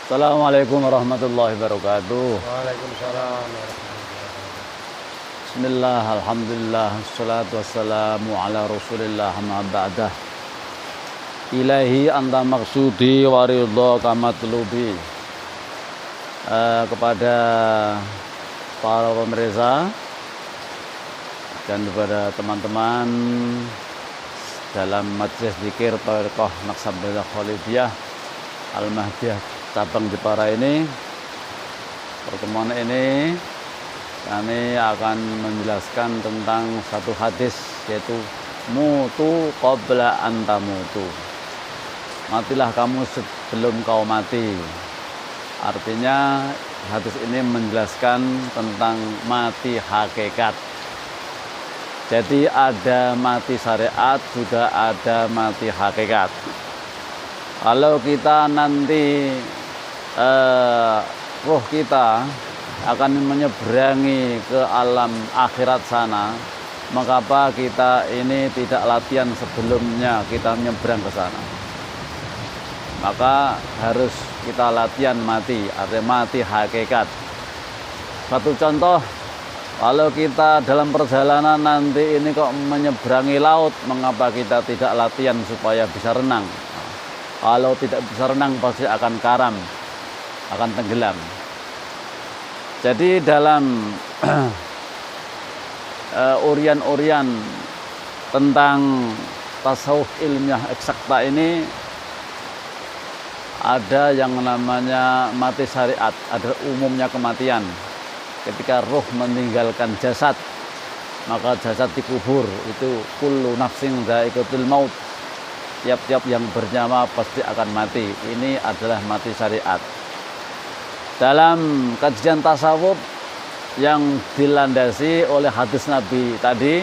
Assalamualaikum warahmatullahi wabarakatuh. Waalaikumsalam. Bismillah, alhamdulillah, assalatu wassalamu ala rasulillah, amma ba'dah. Ilahi anta maksudi wa ridha kamatlubi. Kepada para pemirsa dan kepada teman-teman dalam majelis zikir Tariqah Naqsabandiyah Khalidiyah Al-Mahdiyah cabang Jepara ini, pertemuan ini kami akan menjelaskan tentang satu hadis, yaitu mutu qabla anta mutu, matilah kamu sebelum kau mati. Artinya hadis ini menjelaskan tentang mati hakikat. Jadi ada mati syariat, juga ada mati hakikat. Kalau kita nanti roh kita akan menyeberangi ke alam akhirat sana, maka apa kita ini tidak latihan sebelumnya kita menyeberang ke sana. Maka harus kita latihan mati, artinya mati hakikat. Satu contoh, kalau kita dalam perjalanan nanti ini kok menyeberangi laut, mengapa kita tidak latihan supaya bisa renang? Kalau tidak bisa renang pasti akan karam, akan tenggelam. Jadi dalam urian-urian tentang tasawuf ilmiah eksakta ini ada yang namanya mati syariat, ada umumnya kematian. Ketika roh meninggalkan jasad, maka jasad dikubur. Itu kullu nafsin dha'iqatul maut. Tiap-tiap yang bernyawa pasti akan mati. Ini adalah mati syariat. Dalam kajian tasawuf yang dilandasi oleh hadis Nabi tadi,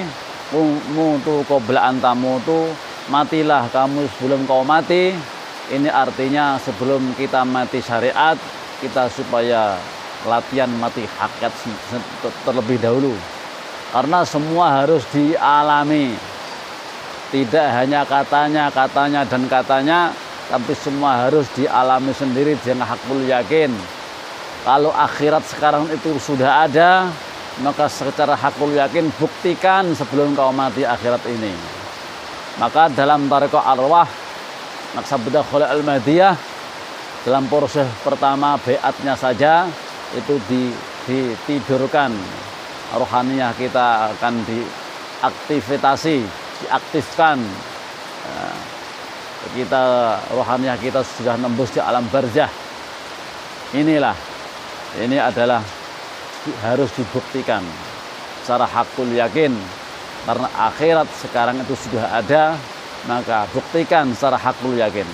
mutu qabla anta mutu, matilah kamu sebelum kau mati. Ini artinya sebelum kita mati syariat, kita supaya latihan mati hakikat terlebih dahulu. Karena semua harus dialami. Tidak hanya katanya dan katanya, tapi semua harus dialami sendiri dengan hakul yakin. Kalau akhirat sekarang itu sudah ada, maka secara hakul yakin buktikan sebelum kau mati akhirat ini. Maka dalam Tariqah Arwah Naqsabandiyah Khalidiyah Al-Mahdiyah, dalam proses pertama beatnya saja itu ditidurkan, rohaniyah kita akan diaktifkan. Kita rohaniyah kita sudah nembus di alam barzah. Ini adalah harus dibuktikan secara hakul yakin, karena akhirat sekarang itu sudah ada, maka buktikan secara hakul yakin.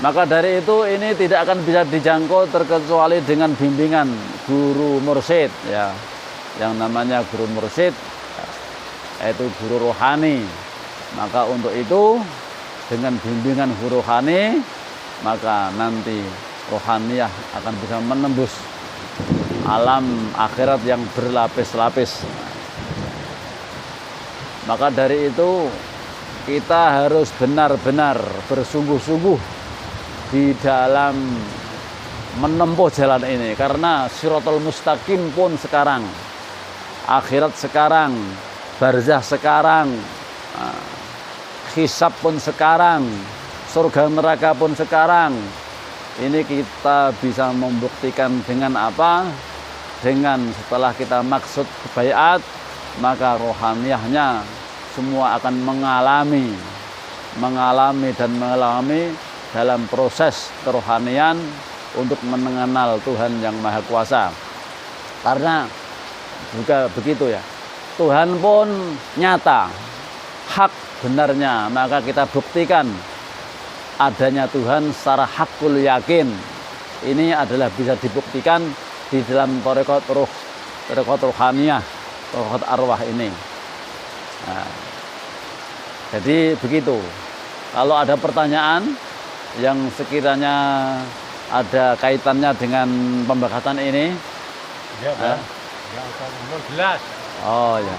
Maka dari itu ini tidak akan bisa dijangkau terkecuali dengan bimbingan guru mursyid, ya. Yang namanya guru mursyid yaitu guru rohani. Maka untuk itu dengan bimbingan guru rohani, maka nanti rohaniyah akan bisa menembus alam akhirat yang berlapis-lapis. Maka dari itu kita harus benar-benar bersungguh-sungguh di dalam menempuh jalan ini, karena Shiratal Mustaqim pun sekarang, akhirat sekarang, barzah sekarang, hisab pun sekarang, surga neraka pun sekarang. Ini kita bisa membuktikan dengan apa? Dengan setelah kita maksud baiat, maka rohaniyahnya semua akan mengalami dalam proses kerohanian untuk mengenal Tuhan yang Maha Kuasa. Karena juga begitu ya, Tuhan pun nyata, hak benarnya, maka kita buktikan adanya Tuhan secara hakul yakin. Ini adalah bisa dibuktikan di dalam tariqat rohaniyah, tariqat arwah ini. Nah, jadi begitu. Kalau ada pertanyaan yang sekiranya ada kaitannya dengan pembahasan ini, Ya, jelas. oh ya,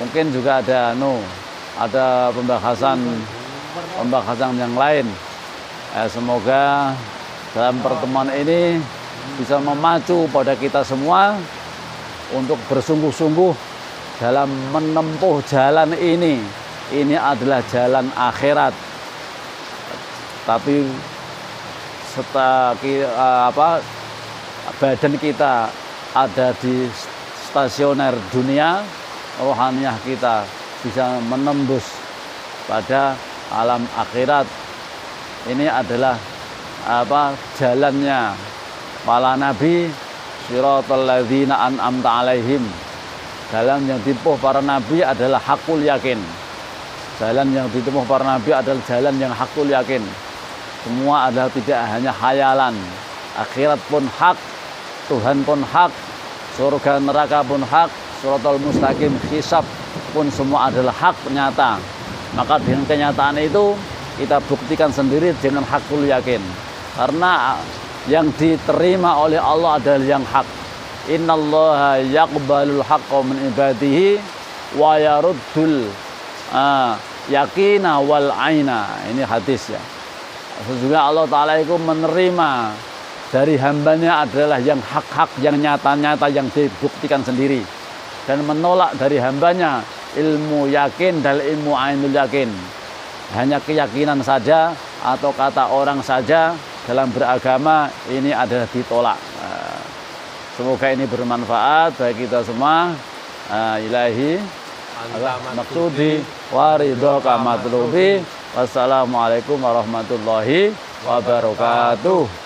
mungkin juga ada pembahasan yang lain. Semoga dalam pertemuan ini bisa memacu pada kita semua untuk bersungguh-sungguh dalam menempuh jalan ini. Ini adalah jalan akhirat. Tapi badan kita ada di stasioner dunia, rohaniah kita bisa menembus pada alam akhirat. Ini adalah jalannya para nabi, siratal ladzina an'amta alaihim. Jalan yang ditempuh para nabi adalah hakul yakin. Jalan yang ditempuh para nabi adalah jalan yang hakul yakin. Semua adalah tidak hanya khayalan. Akhirat pun hak, Tuhan pun hak, surga neraka pun hak, siratal mustaqim, hisab pun semua adalah hak nyata. Maka dengan kenyataan itu kita buktikan sendiri dengan hakul yakin. Karena yang diterima oleh Allah adalah yang hak. Innallaha yaqbalul haqqa min ibadihi wa yaruddul yakina wal aina. Ini hadis ya. Sesungguhnya Allah Ta'ala itu menerima dari hambanya adalah yang hak-hak, yang nyata-nyata, yang dibuktikan sendiri. Dan menolak dari hambanya ilmu yakin dan ilmu ainul yakin. Hanya keyakinan saja atau kata orang saja dalam beragama ini adalah ditolak. Semoga ini bermanfaat bagi kita semua. Ilahi maksudi waridhoka matlubi. Wassalamualaikum warahmatullahi wabarakatuh.